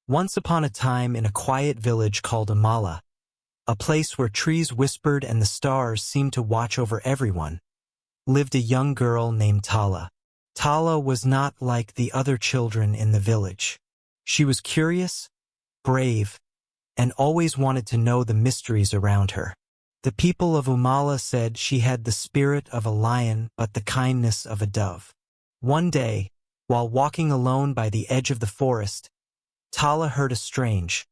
Once upon a time in a quiet village called Umala, a place where trees whispered and the stars seemed to watch over everyone, lived a young girl named Tala. Tala was not like the other children in the village. She was curious, brave, and always wanted to know the mysteries around her. The people of Umala said she had the spirit of a lion but the kindness of a dove. One day, while walking alone by the edge of the forest, Tala heard a strange,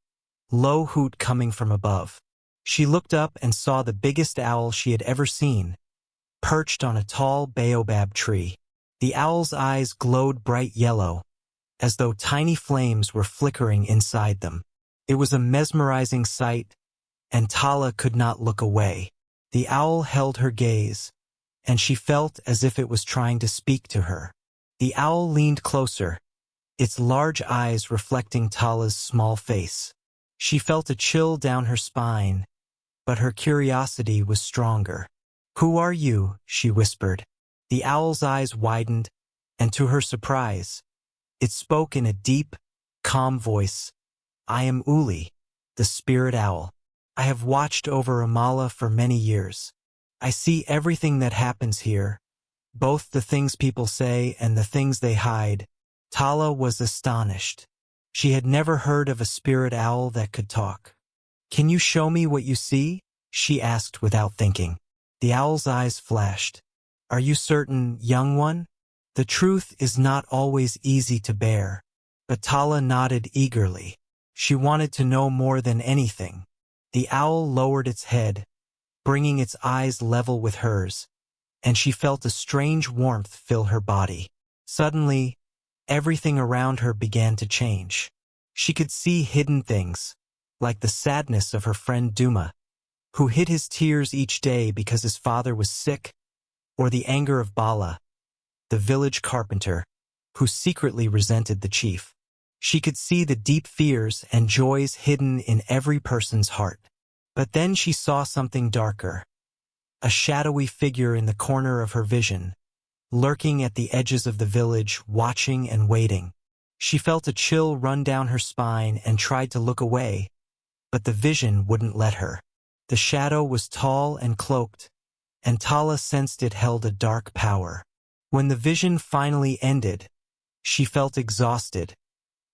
low hoot coming from above. She looked up and saw the biggest owl she had ever seen, perched on a tall baobab tree. The owl's eyes glowed bright yellow, as though tiny flames were flickering inside them. It was a mesmerizing sight, and Tala could not look away. The owl held her gaze, and she felt as if it was trying to speak to her. The owl leaned closer, its large eyes reflecting Tala's small face. She felt a chill down her spine, but her curiosity was stronger. "Who are you?" she whispered. The owl's eyes widened, and to her surprise, it spoke in a deep, calm voice. "I am Uli, the spirit owl. I have watched over Umala for many years. I see everything that happens here, both the things people say and the things they hide." Tala was astonished. She had never heard of a spirit owl that could talk. "Can you show me what you see?" she asked without thinking. The owl's eyes flashed. "Are you certain, young one? The truth is not always easy to bear." But Tala nodded eagerly. She wanted to know more than anything. The owl lowered its head, bringing its eyes level with hers, and she felt a strange warmth fill her body. Suddenly, everything around her began to change. She could see hidden things, like the sadness of her friend Duma, who hid his tears each day because his father was sick, or the anger of Bala, the village carpenter, who secretly resented the chief. She could see the deep fears and joys hidden in every person's heart. But then she saw something darker, a shadowy figure in the corner of her vision, lurking at the edges of the village, watching and waiting. She felt a chill run down her spine and tried to look away, but the vision wouldn't let her. The shadow was tall and cloaked, and Tala sensed it held a dark power. When the vision finally ended, she felt exhausted,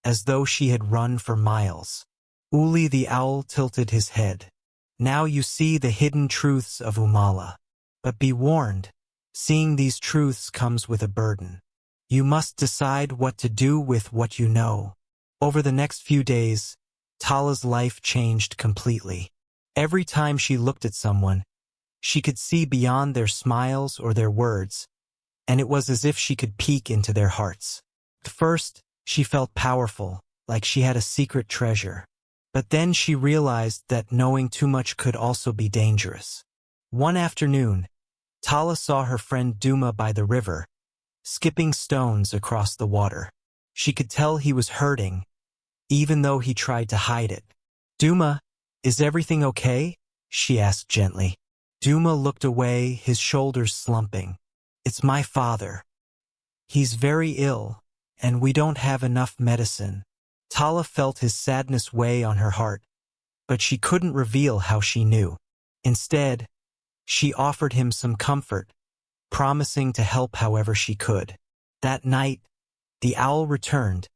as though she had run for miles. Uli the owl tilted his head. "Now you see the hidden truths of Umala. But be warned, seeing these truths comes with a burden. You must decide what to do with what you know." Over the next few days, Tala's life changed completely. Every time she looked at someone, she could see beyond their smiles or their words, and it was as if she could peek into their hearts. At first, she felt powerful, like she had a secret treasure. But then she realized that knowing too much could also be dangerous. One afternoon, Tala saw her friend Duma by the river, skipping stones across the water. She could tell he was hurting, even though he tried to hide it. "Duma, is everything okay?" she asked gently. Duma looked away, his shoulders slumping. "It's my father. He's very ill, and we don't have enough medicine." Tala felt his sadness weigh on her heart, but she couldn't reveal how she knew. Instead, she offered him some comfort, promising to help however she could. That night, the owl returned,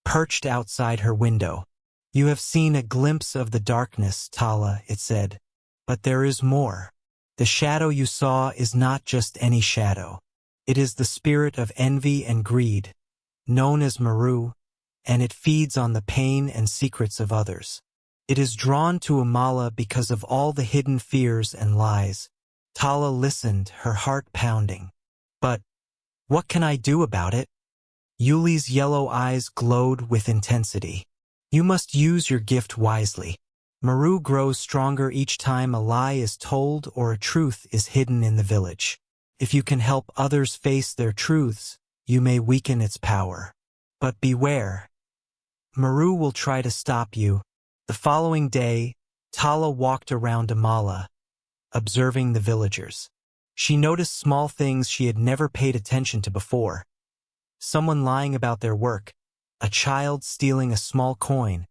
perched outside her window. "You have seen a glimpse of the darkness, Tala," it said, "but there is more. The shadow you saw is not just any shadow. It is the spirit of envy and greed, known as Maru, and it feeds on the pain and secrets of others. It is drawn to Umala because of all the hidden fears and lies." Tala listened, her heart pounding. "But what can I do about it?" Uli's yellow eyes glowed with intensity. "You must use your gift wisely. Maru grows stronger each time a lie is told or a truth is hidden in the village. If you can help others face their truths, you may weaken its power. But beware. Maru will try to stop you." The following day, Tala walked around Umala, observing the villagers. She noticed small things she had never paid attention to before. Someone lying about their work, a child stealing a small coin,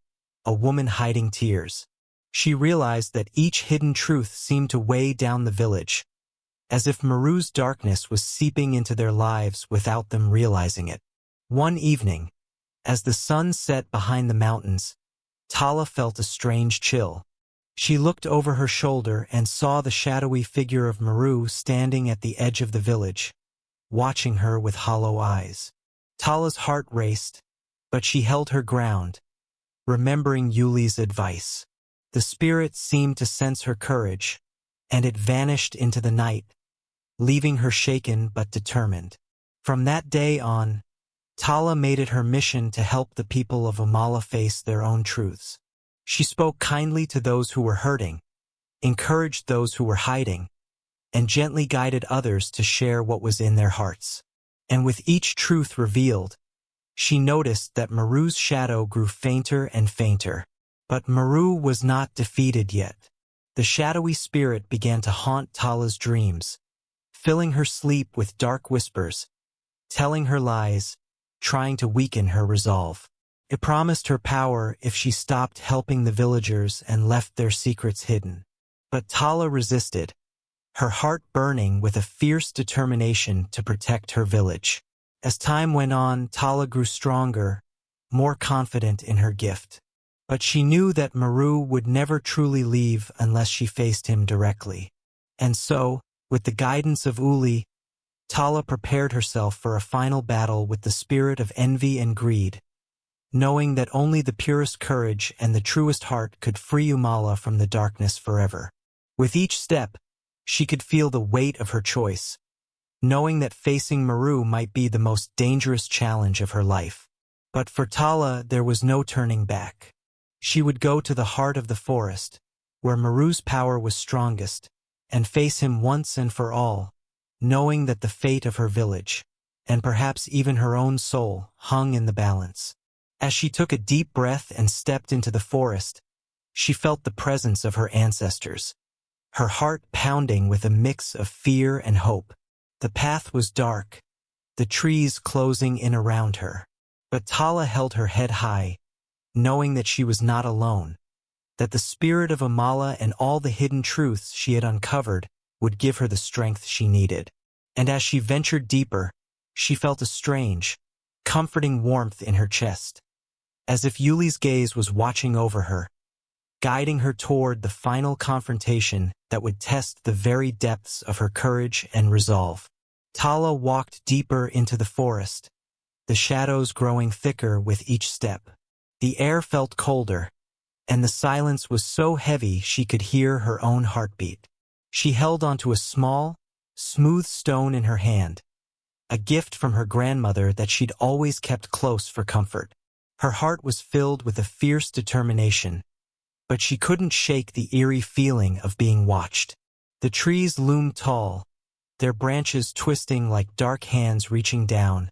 a woman hiding tears. She realized that each hidden truth seemed to weigh down the village, as if Maru's darkness was seeping into their lives without them realizing it. One evening, as the sun set behind the mountains, Tala felt a strange chill. She looked over her shoulder and saw the shadowy figure of Maru standing at the edge of the village, watching her with hollow eyes. Tala's heart raced, but she held her ground, remembering Yuli's advice. The spirit seemed to sense her courage, and it vanished into the night, leaving her shaken but determined. From that day on, Tala made it her mission to help the people of Umala face their own truths. She spoke kindly to those who were hurting, encouraged those who were hiding, and gently guided others to share what was in their hearts. And with each truth revealed, she noticed that Maru's shadow grew fainter and fainter. But Maru was not defeated yet. The shadowy spirit began to haunt Tala's dreams, filling her sleep with dark whispers, telling her lies, trying to weaken her resolve. It promised her power if she stopped helping the villagers and left their secrets hidden. But Tala resisted, her heart burning with a fierce determination to protect her village. As time went on, Tala grew stronger, more confident in her gift. But she knew that Maru would never truly leave unless she faced him directly. And so, with the guidance of Uli, Tala prepared herself for a final battle with the spirit of envy and greed, knowing that only the purest courage and the truest heart could free Umala from the darkness forever. With each step, she could feel the weight of her choice, knowing that facing Maru might be the most dangerous challenge of her life. But for Tala, there was no turning back. She would go to the heart of the forest, where Maru's power was strongest, and face him once and for all, knowing that the fate of her village, and perhaps even her own soul, hung in the balance. As she took a deep breath and stepped into the forest, she felt the presence of her ancestors, her heart pounding with a mix of fear and hope. The path was dark, the trees closing in around her, but Tala held her head high, knowing that she was not alone, that the spirit of Umala and all the hidden truths she had uncovered would give her the strength she needed. And as she ventured deeper, she felt a strange, comforting warmth in her chest, as if Yuli's gaze was watching over her, guiding her toward the final confrontation that would test the very depths of her courage and resolve. Tala walked deeper into the forest, the shadows growing thicker with each step. The air felt colder, and the silence was so heavy she could hear her own heartbeat. She held onto a small, smooth stone in her hand, a gift from her grandmother that she'd always kept close for comfort. Her heart was filled with a fierce determination, but she couldn't shake the eerie feeling of being watched. The trees loomed tall, their branches twisting like dark hands reaching down,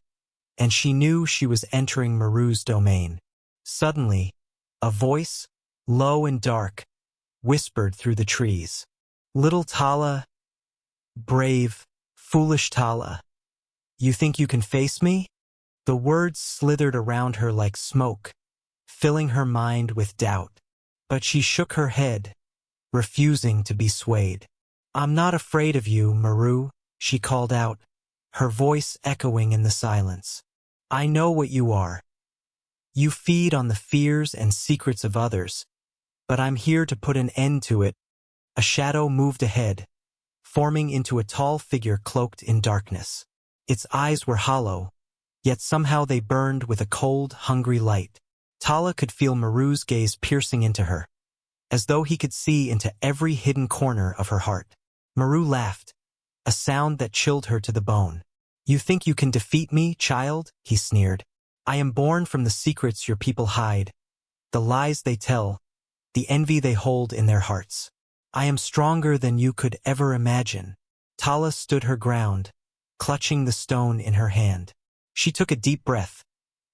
and she knew she was entering Maru's domain. Suddenly, a voice, low and dark, whispered through the trees. "Little Tala, brave, foolish Tala, you think you can face me?" The words slithered around her like smoke, filling her mind with doubt. But she shook her head, refusing to be swayed. "I'm not afraid of you, Maru," she called out, her voice echoing in the silence. "I know what you are. You feed on the fears and secrets of others, but I'm here to put an end to it." A shadow moved ahead, forming into a tall figure cloaked in darkness. Its eyes were hollow, yet somehow they burned with a cold, hungry light. Tala could feel Maru's gaze piercing into her, as though he could see into every hidden corner of her heart. Maru laughed, a sound that chilled her to the bone. "You think you can defeat me, child?" he sneered. "I am born from the secrets your people hide, the lies they tell, the envy they hold in their hearts. I am stronger than you could ever imagine." Tala stood her ground, clutching the stone in her hand. She took a deep breath,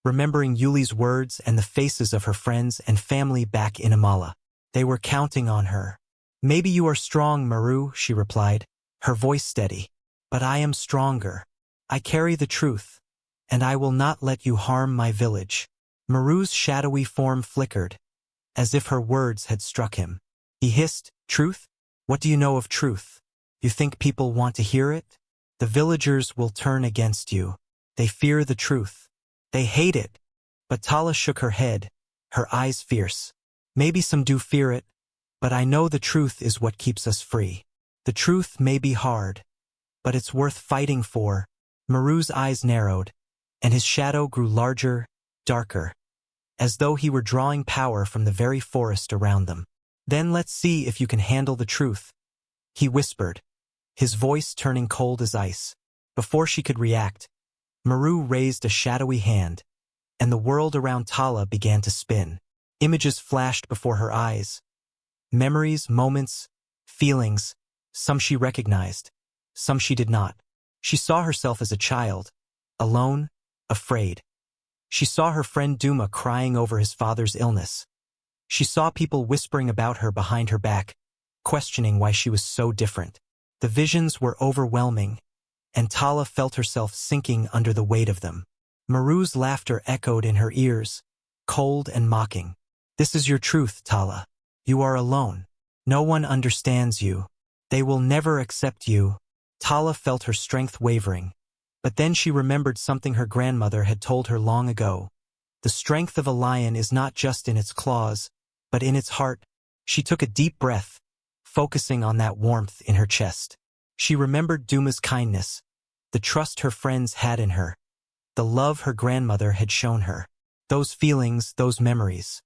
remembering Yuli's words and the faces of her friends and family back in Umala. They were counting on her. "Maybe you are strong, Maru," she replied, her voice steady. "But I am stronger. I carry the truth, and I will not let you harm my village." Maru's shadowy form flickered, as if her words had struck him. He hissed, "Truth? What do you know of truth? You think people want to hear it? The villagers will turn against you. They fear the truth. They hate it." But Tala shook her head, her eyes fierce. "Maybe some do fear it, but I know the truth is what keeps us free. The truth may be hard, but it's worth fighting for." Maru's eyes narrowed, and his shadow grew larger, darker, as though he were drawing power from the very forest around them. "Then let's see if you can handle the truth," he whispered, his voice turning cold as ice. Before she could react, Maru raised a shadowy hand, and the world around Tala began to spin. Images flashed before her eyes. Memories, moments, feelings, some she recognized, some she did not. She saw herself as a child, alone, afraid. She saw her friend Duma crying over his father's illness. She saw people whispering about her behind her back, questioning why she was so different. The visions were overwhelming, and Tala felt herself sinking under the weight of them. Maru's laughter echoed in her ears, cold and mocking. "This is your truth, Tala. You are alone. No one understands you. They will never accept you." Tala felt her strength wavering, but then she remembered something her grandmother had told her long ago. The strength of a lion is not just in its claws, but in its heart. She took a deep breath, focusing on that warmth in her chest. She remembered Duma's kindness, the trust her friends had in her, the love her grandmother had shown her. Those feelings, those memories,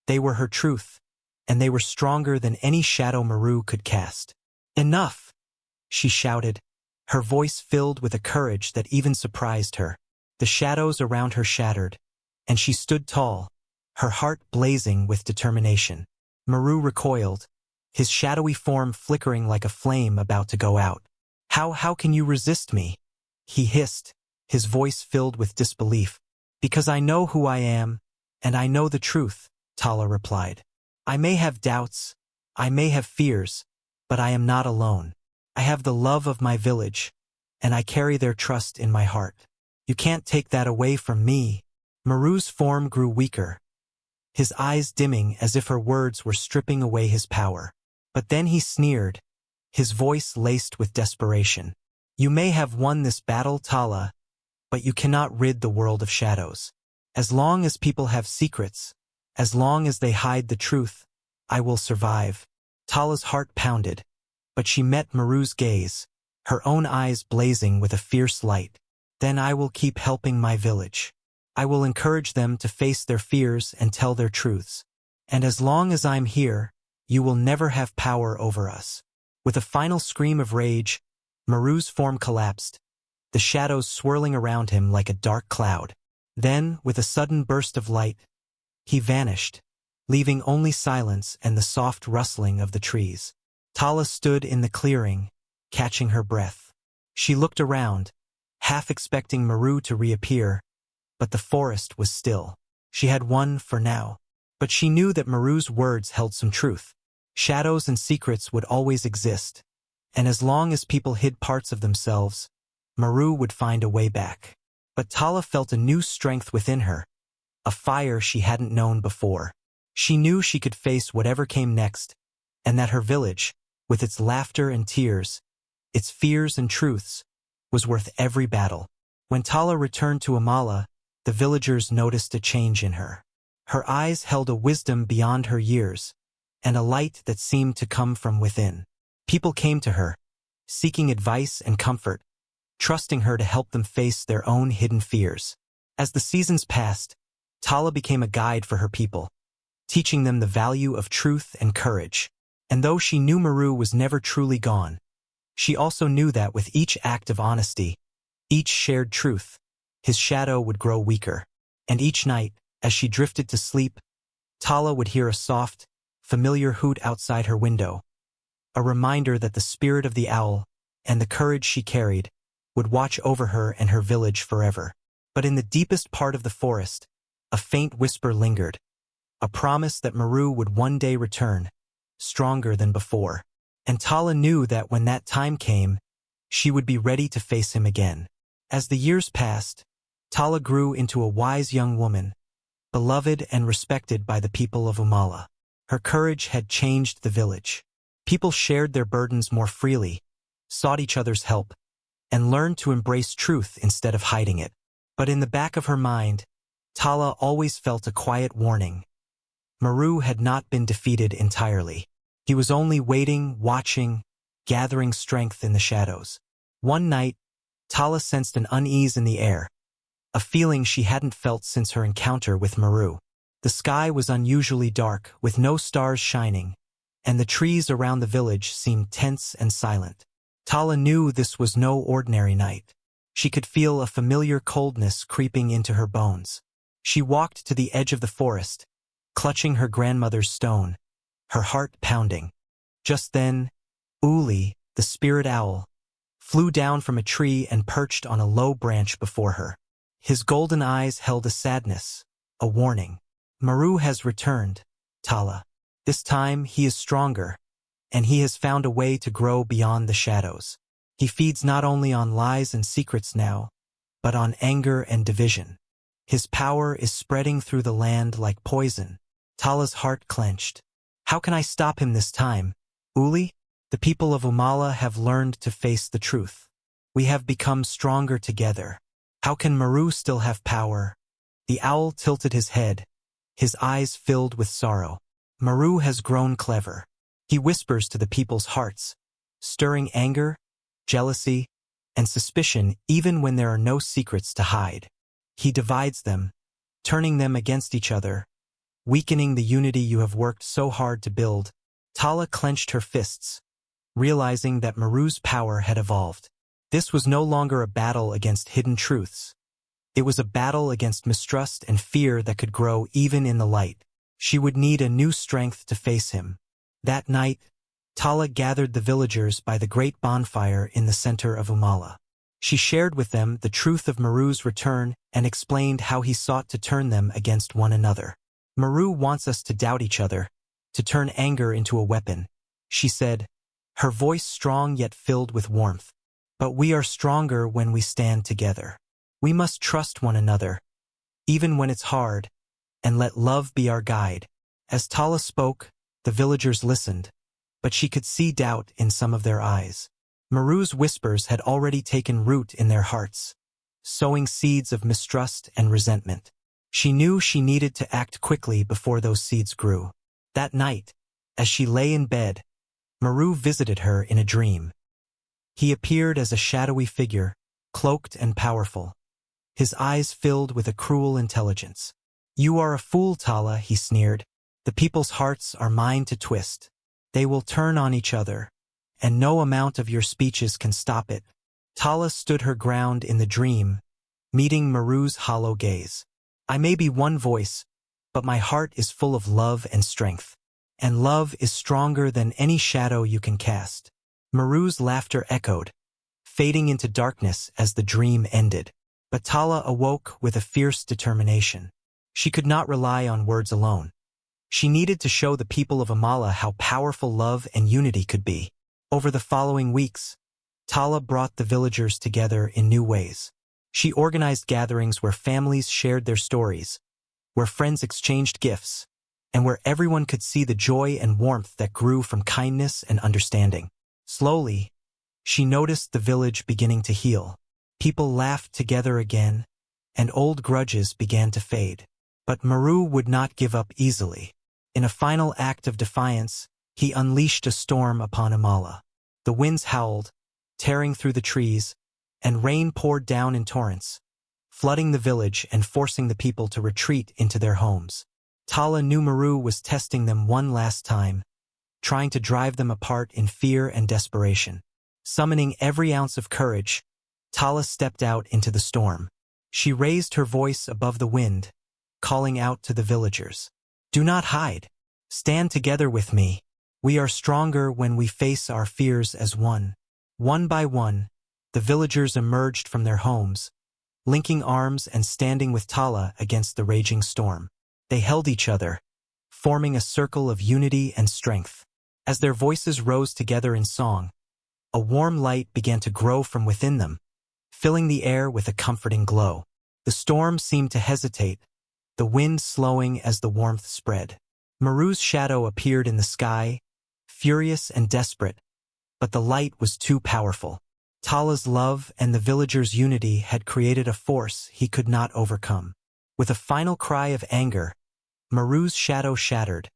they were her truth, and they were stronger than any shadow Maru could cast. "Enough!" she shouted, her voice filled with a courage that even surprised her. The shadows around her shattered, and she stood tall, her heart blazing with determination. Maru recoiled, his shadowy form flickering like a flame about to go out. How can you resist me?" he hissed, his voice filled with disbelief. "Because I know who I am, and I know the truth," Tala replied. "I may have doubts, I may have fears, but I am not alone. I have the love of my village, and I carry their trust in my heart. You can't take that away from me." Maru's form grew weaker, his eyes dimming as if her words were stripping away his power. But then he sneered, his voice laced with desperation. "You may have won this battle, Tala, but you cannot rid the world of shadows. As long as people have secrets, as long as they hide the truth, I will survive." Tala's heart pounded, but she met Maru's gaze, her own eyes blazing with a fierce light. "Then I will keep helping my village. I will encourage them to face their fears and tell their truths. And as long as I'm here, you will never have power over us." With a final scream of rage, Maru's form collapsed, the shadows swirling around him like a dark cloud. Then, with a sudden burst of light, he vanished, leaving only silence and the soft rustling of the trees. Tala stood in the clearing, catching her breath. She looked around, half expecting Maru to reappear, but the forest was still. She had won for now. But she knew that Maru's words held some truth. Shadows and secrets would always exist, and as long as people hid parts of themselves, Maru would find a way back. But Tala felt a new strength within her, a fire she hadn't known before. She knew she could face whatever came next, and that her village, with its laughter and tears, its fears and truths, was worth every battle. When Tala returned to Umala, the villagers noticed a change in her. Her eyes held a wisdom beyond her years, and a light that seemed to come from within. People came to her, seeking advice and comfort, trusting her to help them face their own hidden fears. As the seasons passed, Tala became a guide for her people, teaching them the value of truth and courage. And though she knew Maru was never truly gone, she also knew that with each act of honesty, each shared truth, his shadow would grow weaker. And each night, as she drifted to sleep, Tala would hear a soft, familiar hoot outside her window, a reminder that the spirit of the owl and the courage she carried would watch over her and her village forever. But in the deepest part of the forest, a faint whisper lingered, a promise that Maru would one day return, stronger than before. And Tala knew that when that time came, she would be ready to face him again. As the years passed, Tala grew into a wise young woman, beloved and respected by the people of Umala. Her courage had changed the village. People shared their burdens more freely, sought each other's help, and learned to embrace truth instead of hiding it. But in the back of her mind, Tala always felt a quiet warning. Maru had not been defeated entirely. He was only waiting, watching, gathering strength in the shadows. One night, Tala sensed an unease in the air, a feeling she hadn't felt since her encounter with Maru. The sky was unusually dark, with no stars shining, and the trees around the village seemed tense and silent. Tala knew this was no ordinary night. She could feel a familiar coldness creeping into her bones. She walked to the edge of the forest, clutching her grandmother's stone, her heart pounding. Just then, Uli, the spirit owl, flew down from a tree and perched on a low branch before her. His golden eyes held a sadness, a warning. Maru has returned, Tala. This time he is stronger, and he has found a way to grow beyond the shadows. He feeds not only on lies and secrets now, but on anger and division. His power is spreading through the land like poison. Tala's heart clenched. How can I stop him this time, Uli? The people of Umala have learned to face the truth. We have become stronger together. How can Maru still have power? The owl tilted his head, his eyes filled with sorrow. Maru has grown clever. He whispers to the people's hearts, stirring anger, jealousy, and suspicion even when there are no secrets to hide. He divides them, turning them against each other, weakening the unity you have worked so hard to build. Tala clenched her fists, realizing that Maru's power had evolved. This was no longer a battle against hidden truths. It was a battle against mistrust and fear that could grow even in the light. She would need a new strength to face him. That night, Tala gathered the villagers by the great bonfire in the center of Umala. She shared with them the truth of Maru's return and explained how he sought to turn them against one another. Maru wants us to doubt each other, to turn anger into a weapon, she said, her voice strong yet filled with warmth. But we are stronger when we stand together. We must trust one another, even when it's hard, and let love be our guide. As Tala spoke, the villagers listened, but she could see doubt in some of their eyes. Maru's whispers had already taken root in their hearts, sowing seeds of mistrust and resentment. She knew she needed to act quickly before those seeds grew. That night, as she lay in bed, Maru visited her in a dream. He appeared as a shadowy figure, cloaked and powerful, his eyes filled with a cruel intelligence. "You are a fool, Tala," he sneered. "The people's hearts are mine to twist. They will turn on each other, and no amount of your speeches can stop it." Tala stood her ground in the dream, meeting Maru's hollow gaze. "I may be one voice, but my heart is full of love and strength. And love is stronger than any shadow you can cast." Maru's laughter echoed, fading into darkness as the dream ended. But Tala awoke with a fierce determination. She could not rely on words alone. She needed to show the people of Umala how powerful love and unity could be. Over the following weeks, Tala brought the villagers together in new ways. She organized gatherings where families shared their stories, where friends exchanged gifts, and where everyone could see the joy and warmth that grew from kindness and understanding. Slowly, she noticed the village beginning to heal. People laughed together again, and old grudges began to fade. But Maru would not give up easily. In a final act of defiance, he unleashed a storm upon Umala. The winds howled, tearing through the trees, and rain poured down in torrents, flooding the village and forcing the people to retreat into their homes. Tala knew Maru was testing them one last time, trying to drive them apart in fear and desperation. Summoning every ounce of courage, Tala stepped out into the storm. She raised her voice above the wind, calling out to the villagers. "Do not hide. Stand together with me. We are stronger when we face our fears as one." One by one, the villagers emerged from their homes, linking arms and standing with Tala against the raging storm. They held each other, forming a circle of unity and strength. As their voices rose together in song, a warm light began to grow from within them, filling the air with a comforting glow. The storm seemed to hesitate, the wind slowing as the warmth spread. Maru's shadow appeared in the sky, furious and desperate, but the light was too powerful. Tala's love and the villagers' unity had created a force he could not overcome. With a final cry of anger, Maru's shadow shattered,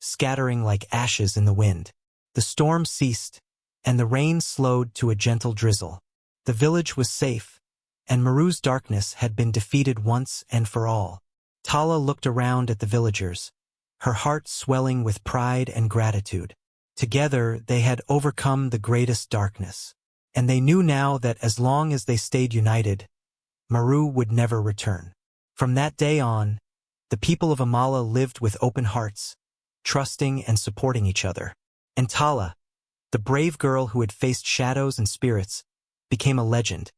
scattering like ashes in the wind. The storm ceased, and the rain slowed to a gentle drizzle. The village was safe, and Maru's darkness had been defeated once and for all. Tala looked around at the villagers, her heart swelling with pride and gratitude. Together they had overcome the greatest darkness, and they knew now that as long as they stayed united, Maru would never return. From that day on, the people of Umala lived with open hearts, trusting and supporting each other. And Tala, the brave girl who had faced shadows and spirits, became a legend.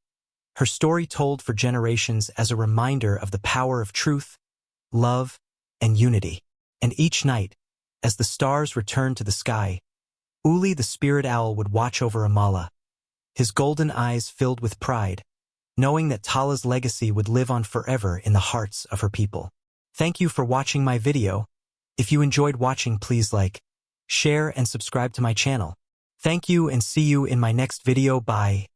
Her story told for generations as a reminder of the power of truth, love, and unity. And each night, as the stars returned to the sky, Uli the spirit owl would watch over Umala, his golden eyes filled with pride, knowing that Tala's legacy would live on forever in the hearts of her people. Thank you for watching my video. If you enjoyed watching, please like, share, and subscribe to my channel. Thank you and see you in my next video. Bye.